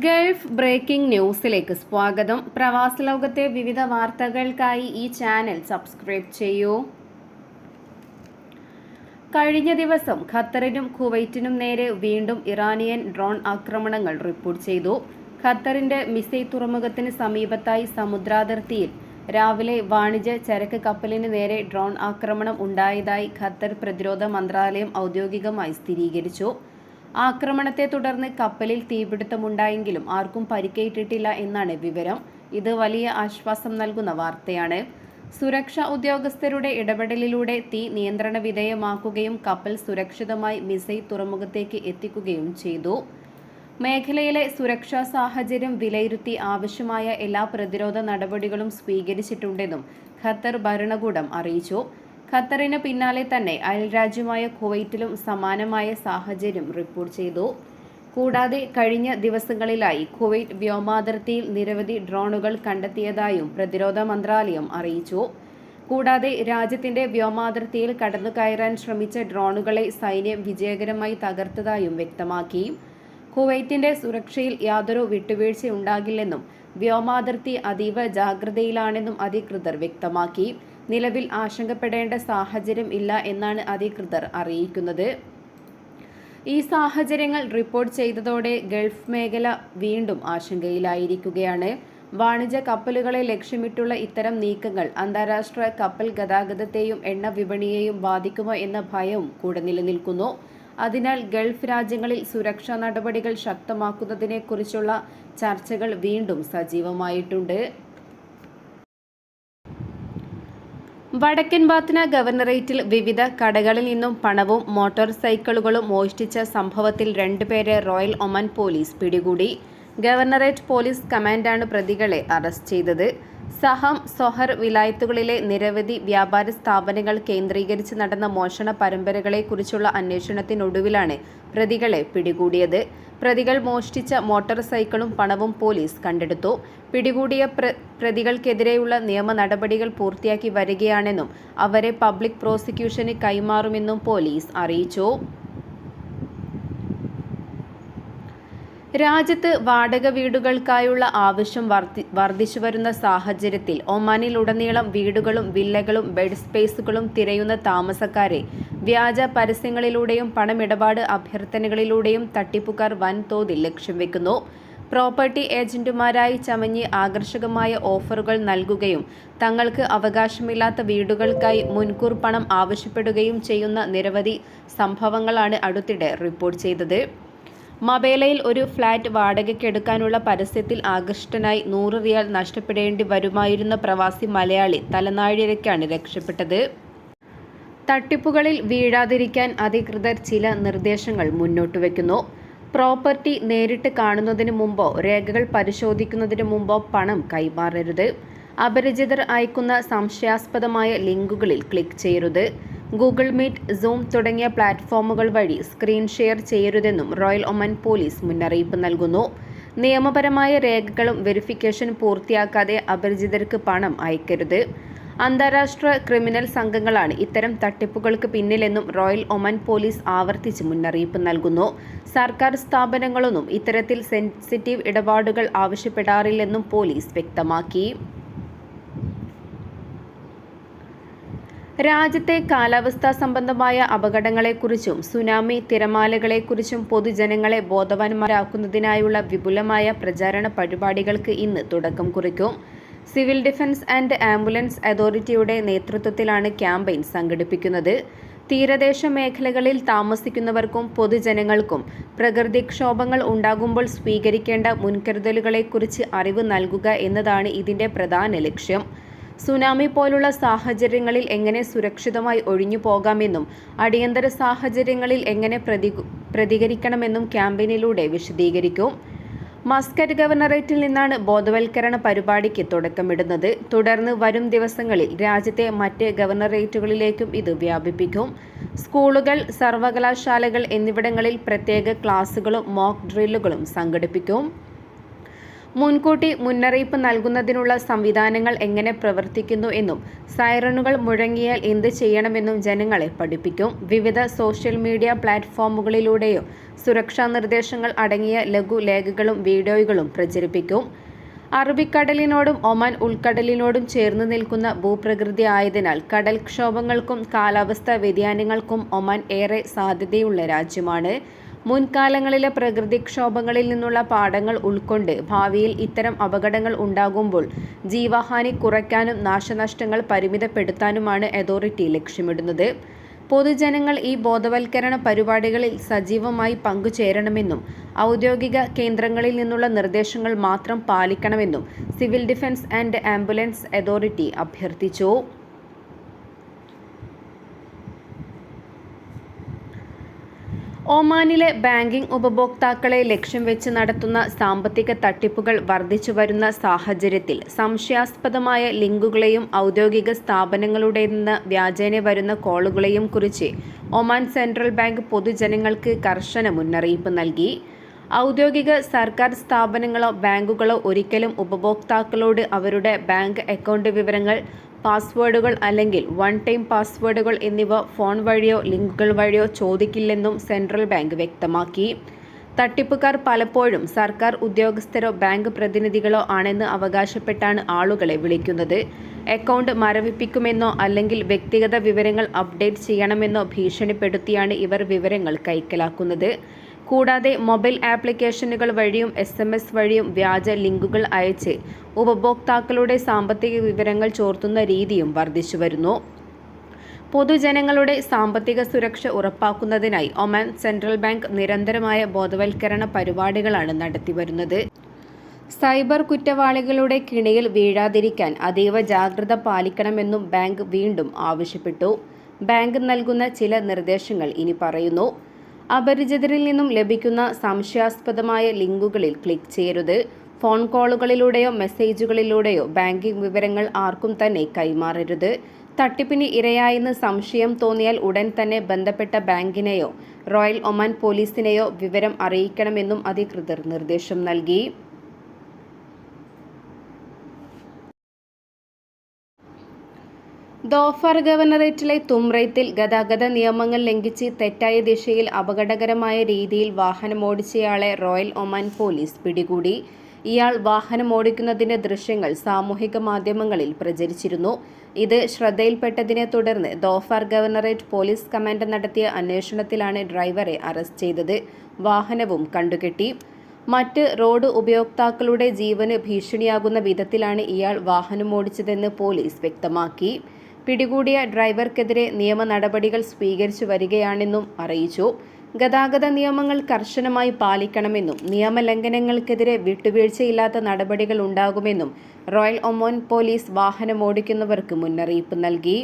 Gulf breaking ന്യൂസിലേക്ക് സ്വാഗതം. പ്രവാസ ലോകത്തെ വിവിധ വാർത്തകൾക്കായി ഈ ചാനൽ സബ്സ്ക്രൈബ് ചെയ്യൂ. കഴിഞ്ഞ ദിവസം ഖത്തറിനും കുവൈറ്റിനും നേരെ വീണ്ടും ഇറാനിയൻ ഡ്രോൺ ആക്രമണങ്ങൾ റിപ്പോർട്ട് ചെയ്തു. ഖത്തറിന്റെ മിസൈ തുറമുഖത്തിന് സമീപത്തായി സമുദ്രാതിർത്തിയിൽ രാവിലെ വാണിജ്യ ചരക്ക് കപ്പലിന് നേരെ ഡ്രോൺ ആക്രമണം ഉണ്ടായതായി ഖത്തർ പ്രതിരോധ മന്ത്രാലയം ഔദ്യോഗികമായി സ്ഥിരീകരിച്ചു. ആക്രമണത്തെ തുടർന്ന് കപ്പലിൽ തീപിടുത്തമുണ്ടായെങ്കിലും ആർക്കും പരിക്കേറ്റിട്ടില്ല എന്നാണ് വിവരം. ഇത് വലിയ ആശ്വാസം നൽകുന്ന വാർത്തയാണ്. സുരക്ഷാ ഉദ്യോഗസ്ഥരുടെ ഇടപെടലിലൂടെ തീ നിയന്ത്രണ വിധേയമാക്കുകയും കപ്പൽ സുരക്ഷിതമായി മിസൈ തുറമുഖത്തേക്ക് എത്തിക്കുകയും ചെയ്തു. മേഖലയിലെ സുരക്ഷാ സാഹചര്യം വിലയിരുത്തി ആവശ്യമായ എല്ലാ പ്രതിരോധ നടപടികളും സ്വീകരിച്ചിട്ടുണ്ടെന്നും ഖത്തർ ഭരണകൂടം അറിയിച്ചു. ഖത്തറിന് പിന്നാലെ തന്നെ അയൽരാജ്യമായ കുവൈറ്റിലും സമാനമായ സാഹചര്യം റിപ്പോർട്ട് ചെയ്തു. കൂടാതെ കഴിഞ്ഞ ദിവസങ്ങളിലായി കുവൈറ്റ് വ്യോമാതിർത്തിയിൽ നിരവധി ഡ്രോണുകൾ കണ്ടെത്തിയതായും പ്രതിരോധ മന്ത്രാലയം അറിയിച്ചു. കൂടാതെ രാജ്യത്തിന്റെ വ്യോമാതിർത്തിയിൽ കടന്നുകയറാൻ ശ്രമിച്ച ഡ്രോണുകളെ സൈന്യം വിജയകരമായി തകർത്തതായും വ്യക്തമാക്കി. കുവൈറ്റിന്റെ സുരക്ഷയിൽ യാതൊരു വിട്ടുവീഴ്ചയുണ്ടാകില്ലെന്നും വ്യോമാതിർത്തി അതീവ ജാഗ്രതയിലാണെന്നും അധികൃതർ വ്യക്തമാക്കി. നിലവിൽ ആശങ്കപ്പെടേണ്ട സാഹചര്യം ഇല്ല എന്നാണ് അധികൃതർ അറിയിക്കുന്നത്. ഈ സാഹചര്യങ്ങൾ റിപ്പോർട്ട് ചെയ്തതോടെ ഗൾഫ് മേഖല വീണ്ടും ആശങ്കയിലായിരിക്കുകയാണ്. വാണിജ്യ കപ്പലുകളെ ലക്ഷ്യമിട്ടുള്ള ഇത്തരം നീക്കങ്ങൾ അന്താരാഷ്ട്ര കപ്പൽ ഗതാഗതത്തെയും എണ്ണ വിപണിയെയും ബാധിക്കുമോ എന്ന ഭയവും കൂടെ നിലനിൽക്കുന്നു. അതിനാൽ ഗൾഫ് രാജ്യങ്ങളിൽ സുരക്ഷാ നടപടികൾ ശക്തമാക്കുന്നതിനെക്കുറിച്ചുള്ള ചർച്ചകൾ വീണ്ടും സജീവമായിട്ടുണ്ട്. വടക്കൻ ബാത്ന ഗവർണറേറ്റിൽ വിവിധ കടകളിൽ നിന്നും പണവും മോട്ടോർ സൈക്കിളുകളും മോഷ്ടിച്ച സംഭവത്തിൽ 2 പേരെ റോയൽ ഒമാൻ പോലീസ് പിടികൂടി. ഗവർണറേറ്റ് പോലീസ് കമാൻഡാണ് പ്രതികളെ അറസ്റ്റ് ചെയ്തത്. സഹം, സൊഹർ വിലായത്തുകളിലെ നിരവധി വ്യാപാര സ്ഥാപനങ്ങൾ കേന്ദ്രീകരിച്ച് നടന്ന മോഷണ പരമ്പരകളെക്കുറിച്ചുള്ള അന്വേഷണത്തിനൊടുവിലാണ് പ്രതികളെ പിടികൂടിയത്. പ്രതികൾ മോഷ്ടിച്ച മോട്ടോർ സൈക്കിളും പണവും പോലീസ് കണ്ടെടുത്തു. പിടികൂടിയ പ്രതികൾക്കെതിരെയുള്ള നിയമ നടപടികൾ പൂർത്തിയാക്കി വരികയാണെന്നും അവരെ പബ്ലിക് പ്രോസിക്യൂഷന് കൈമാറുമെന്നും പോലീസ് അറിയിച്ചു. രാജ്യത്ത് വാടക വീടുകൾക്കായുള്ള ആവശ്യം വർദ്ധിച്ചുവരുന്ന സാഹചര്യത്തിൽ ഒമാനിലുടനീളം വീടുകളും വില്ലകളും ബെഡ് സ്പേസുകളും തിരയുന്ന താമസക്കാരെ വ്യാജ പരസ്യങ്ങളിലൂടെയും പണമിടപാട് അഭ്യർത്ഥനകളിലൂടെയും തട്ടിപ്പുകാർ വൻതോതിൽ ലക്ഷ്യം വെക്കുന്നു. പ്രോപ്പർട്ടി ഏജന്റുമാരായി ചമഞ്ഞ് ആകർഷകമായ ഓഫറുകൾ നൽകുകയും തങ്ങൾക്ക് അവകാശമില്ലാത്ത വീടുകൾക്കായി മുൻകൂർ പണം ആവശ്യപ്പെടുകയും ചെയ്യുന്ന നിരവധി സംഭവങ്ങളാണ് അടുത്തിടെ റിപ്പോർട്ട് ചെയ്തത്. മബേലയിൽ ഒരു ഫ്ളാറ്റ് വാടകയ്ക്കെടുക്കാനുള്ള പരസ്യത്തിൽ ആകൃഷ്ടനായി 100 റിയാൽ നഷ്ടപ്പെടേണ്ടി വരുമായിരുന്ന പ്രവാസി മലയാളി തലനാഴിഴയ്ക്കാണ് രക്ഷപ്പെട്ടത്. തട്ടിപ്പുകളിൽ വീഴാതിരിക്കാൻ അധികൃതർ ചില നിർദ്ദേശങ്ങൾ മുന്നോട്ട് വയ്ക്കുന്നു. പ്രോപ്പർട്ടി നേരിട്ട് കാണുന്നതിന് മുമ്പോ രേഖകൾ പരിശോധിക്കുന്നതിന് മുമ്പോ പണം കൈമാറരുത്. അപരിചിതർ അയക്കുന്ന സംശയാസ്പദമായ ലിങ്കുകളിൽ ക്ലിക്ക് ചെയ്യരുത്. ഗൂഗിൾ മീറ്റ്, സൂം തുടങ്ങിയ പ്ലാറ്റ്ഫോമുകൾ വഴി സ്ക്രീൻ ഷെയർ ചെയ്യരുതെന്നും റോയൽ ഒമാൻ പോലീസ് മുന്നറിയിപ്പ് നൽകുന്നു. നിയമപരമായ രേഖകളും വെരിഫിക്കേഷൻ പൂർത്തിയാക്കാതെ അപരിചിതർക്ക് പണം അയക്കരുത്. അന്താരാഷ്ട്ര ക്രിമിനൽ സംഘങ്ങളാണ് ഇത്തരം തട്ടിപ്പുകൾക്ക് പിന്നിലെന്നും റോയൽ ഒമാൻ പോലീസ് ആവർത്തിച്ച് മുന്നറിയിപ്പ് നൽകുന്നു. സർക്കാർ സ്ഥാപനങ്ങളൊന്നും ഇത്തരത്തിൽ സെൻസിറ്റീവ് ഇടപാടുകൾ ആവശ്യപ്പെടാറില്ലെന്നും പോലീസ് വ്യക്തമാക്കി. രാജ്യത്തെ കാലാവസ്ഥാ സംബന്ധമായ അപകടങ്ങളെക്കുറിച്ചും സുനാമി തിരമാലകളെക്കുറിച്ചും പൊതുജനങ്ങളെ ബോധവാന്മാരാക്കുന്നതിനായുള്ള വിപുലമായ പ്രചാരണ പരിപാടികൾക്ക് ഇന്ന് തുടക്കം കുറിക്കും. സിവിൽ ഡിഫൻസ് ആൻഡ് ആംബുലൻസ് അതോറിറ്റിയുടെ നേതൃത്വത്തിലാണ് ക്യാമ്പയിൻ സംഘടിപ്പിക്കുന്നത്. തീരദേശ മേഖലകളിൽ താമസിക്കുന്നവർക്കും പൊതുജനങ്ങൾക്കും പ്രകൃതിക്ഷോഭങ്ങൾ ഉണ്ടാകുമ്പോൾ സ്വീകരിക്കേണ്ട മുൻകരുതലുകളെക്കുറിച്ച് അറിവ് നൽകുക എന്നതാണ് ഇതിന്റെ പ്രധാന ലക്ഷ്യം. സുനാമി പോലുള്ള സാഹചര്യങ്ങളിൽ എങ്ങനെ സുരക്ഷിതമായി ഒഴിഞ്ഞു പോകാമെന്നും അടിയന്തര സാഹചര്യങ്ങളിൽ എങ്ങനെ പ്രതികരിക്കണമെന്നും ക്യാമ്പയിനിലൂടെ വിശദീകരിക്കും. മസ്കറ്റ് ഗവർണറേറ്റിൽ നിന്നാണ് ബോധവൽക്കരണ പരിപാടിക്ക് തുടക്കമിടുന്നത്. തുടർന്ന് വരും ദിവസങ്ങളിൽ രാജ്യത്തെ മറ്റ് ഗവർണറേറ്റുകളിലേക്കും ഇത് വ്യാപിപ്പിക്കും. സ്കൂളുകൾ, സർവകലാശാലകൾ എന്നിവിടങ്ങളിൽ പ്രത്യേക ക്ലാസുകളും മോക്ക് ഡ്രില്ലുകളും സംഘടിപ്പിക്കും. മുൻകൂട്ടി മുന്നറിയിപ്പ് നൽകുന്നതിനുള്ള സംവിധാനങ്ങൾ എങ്ങനെ പ്രവർത്തിക്കുന്നു എന്നും സൈറണുകൾ മുഴങ്ങിയാൽ എന്ത് ചെയ്യണമെന്നും ജനങ്ങളെ പഠിപ്പിക്കും. വിവിധ സോഷ്യൽ മീഡിയ പ്ലാറ്റ്ഫോമുകളിലൂടെയും സുരക്ഷാ നിർദ്ദേശങ്ങൾ അടങ്ങിയ ലഘുലേഖകളും വീഡിയോകളും പ്രചരിപ്പിക്കും. അറബിക്കടലിനോടും ഒമാൻ ഉൾക്കടലിനോടും ചേർന്ന് നിൽക്കുന്ന ഭൂപ്രകൃതി ആയതിനാൽ കടൽക്ഷോഭങ്ങൾക്കും കാലാവസ്ഥാ വ്യതിയാനങ്ങൾക്കും ഒമാൻ ഏറെ സാധ്യതയുള്ള രാജ്യമാണ്. മുൻകാലങ്ങളിലെ പ്രകൃതിക്ഷോഭങ്ങളിൽ നിന്നുള്ള പാഠങ്ങൾ ഉൾക്കൊണ്ട് ഭാവിയിൽ ഇത്തരം അപകടങ്ങൾ ഉണ്ടാകുമ്പോൾ ജീവഹാനി കുറയ്ക്കാനും നാശനഷ്ടങ്ങൾ പരിമിതപ്പെടുത്താനുമാണ് അതോറിറ്റി ലക്ഷ്യമിടുന്നത്. പൊതുജനങ്ങൾ ഈ ബോധവൽക്കരണ പരിപാടികളിൽ സജീവമായി പങ്കുചേരണമെന്നും ഔദ്യോഗിക കേന്ദ്രങ്ങളിൽ നിന്നുള്ള നിർദ്ദേശങ്ങൾ മാത്രം പാലിക്കണമെന്നും civil defence and ambulance authority അഭ്യർത്ഥിച്ചു. ഒമാനിലെ ബാങ്കിംഗ് ഉപഭോക്താക്കളെ ലക്ഷ്യം വെച്ച് നടത്തുന്ന സാമ്പത്തിക തട്ടിപ്പുകൾ വർദ്ധിച്ചുവരുന്ന സാഹചര്യത്തിൽ സംശയാസ്പദമായ ലിങ്കുകളെയും ഔദ്യോഗിക സ്ഥാപനങ്ങളുടേതെന്ന് വ്യാജേന വരുന്ന കോളുകളെയും കുറിച്ച് ഒമാൻ സെൻട്രൽ ബാങ്ക് പൊതുജനങ്ങൾക്ക് കർശന മുന്നറിയിപ്പ് നൽകി. ഔദ്യോഗിക സർക്കാർ സ്ഥാപനങ്ങളോ ബാങ്കുകളോ ഒരിക്കലും ഉപഭോക്താക്കളോട് അവരുടെ ബാങ്ക് അക്കൗണ്ട് വിവരങ്ങൾ, പാസ്വേഡുകൾ അല്ലെങ്കിൽ വൺ ടൈം പാസ്വേഡുകൾ എന്നിവ ഫോൺ വഴിയോ ലിങ്കുകൾ വഴിയോ ചോദിക്കില്ലെന്നും സെൻട്രൽ ബാങ്ക് വ്യക്തമാക്കി. തട്ടിപ്പുകാർ പലപ്പോഴും സർക്കാർ ഉദ്യോഗസ്ഥരോ ബാങ്ക് പ്രതിനിധികളോ ആണെന്ന് അവകാശപ്പെട്ടാണ് ആളുകളെ വിളിക്കുന്നത്. അക്കൗണ്ട് മരവിപ്പിക്കുമെന്നോ അല്ലെങ്കിൽ വ്യക്തിഗത വിവരങ്ങൾ അപ്ഡേറ്റ് ചെയ്യണമെന്നോ ഭീഷണിപ്പെടുത്തിയാണ് ഇവർ വിവരങ്ങൾ കൈക്കലാക്കുന്നത്. കൂടാതെ മൊബൈൽ ആപ്ലിക്കേഷനുകൾ വഴിയും SMS വഴിയും വ്യാജ ലിങ്കുകൾ അയച്ച് ഉപഭോക്താക്കളുടെ സാമ്പത്തിക വിവരങ്ങൾ ചോർത്തുന്ന രീതിയും വർദ്ധിച്ചുവരുന്നു. പൊതുജനങ്ങളുടെ സാമ്പത്തിക സുരക്ഷ ഉറപ്പാക്കുന്നതിനായി ഒമാൻ സെൻട്രൽ ബാങ്ക് നിരന്തരമായ ബോധവൽക്കരണ പരിപാടികളാണ് നടത്തിവരുന്നത്. സൈബർ കുറ്റവാളികളുടെ കിണിയിൽ വീഴാതിരിക്കാൻ അതീവ ജാഗ്രത പാലിക്കണമെന്നും ബാങ്ക് വീണ്ടും ആവശ്യപ്പെട്ടു. ബാങ്ക് നൽകുന്ന ചില നിർദ്ദേശങ്ങൾ ഇനി പറയുന്നു. അപരിചിതരിൽ നിന്നും ലഭിക്കുന്ന സംശയാസ്പദമായ ലിങ്കുകളിൽ ക്ലിക്ക് ചെയ്യരുത്. ഫോൺ കോളുകളിലൂടെയോ മെസ്സേജുകളിലൂടെയോ ബാങ്കിംഗ് വിവരങ്ങൾ ആർക്കും തന്നെ കൈമാറരുത്. തട്ടിപ്പിന് ഇരയായെന്ന് സംശയം തോന്നിയാൽ ഉടൻ തന്നെ ബന്ധപ്പെട്ട ബാങ്കിനെയോ റോയൽ ഒമാൻ പോലീസിനെയോ വിവരം അറിയിക്കണമെന്നും അധികൃതർ നിർദ്ദേശം നൽകി. ദോഫർ ഗവർണറേറ്റിലെ തുംറൈത്തിൽ ഗതാഗത നിയമങ്ങൾ ലംഘിച്ച് തെറ്റായ ദിശയിൽ അപകടകരമായ രീതിയിൽ വാഹനമോടിച്ചയാളെ റോയൽ ഒമാൻ പോലീസ് പിടികൂടി. ഇയാൾ വാഹനമോടിക്കുന്നതിന്റെ ദൃശ്യങ്ങൾ സാമൂഹിക മാധ്യമങ്ങളിൽ പ്രചരിച്ചിരുന്നു. ഇത് ശ്രദ്ധയിൽപ്പെട്ടതിനെ തുടർന്ന് ദോഫർ ഗവർണറേറ്റ് പോലീസ് കമാൻഡ് നടത്തിയ അന്വേഷണത്തിലാണ് ഡ്രൈവറെ അറസ്റ്റ് ചെയ്തത്. വാഹനവും കണ്ടുകെട്ടി. മറ്റ് റോഡ് ഉപയോക്താക്കളുടെ ജീവന് ഭീഷണിയാകുന്ന വിധത്തിലാണ് ഇയാൾ വാഹനമോടിച്ചതെന്ന് പോലീസ് വ്യക്തമാക്കി. പിടികൂടിയ ഡ്രൈവർക്കെതിരെ നിയമ നടപടികൾ സ്വീകരിച്ചു വരികയാണെന്നും അറിയിച്ചു. ഗതാഗത നിയമങ്ങൾ കർശനമായി പാലിക്കണമെന്നും നിയമലംഘനങ്ങൾക്കെതിരെ വിട്ടുവീഴ്ചയില്ലാത്ത നടപടികൾ ഉണ്ടാകുമെന്നും റോയൽ ഒമാൻ പോലീസ് വാഹനമോടിക്കുന്നവർക്ക് മുന്നറിയിപ്പ് നൽകി.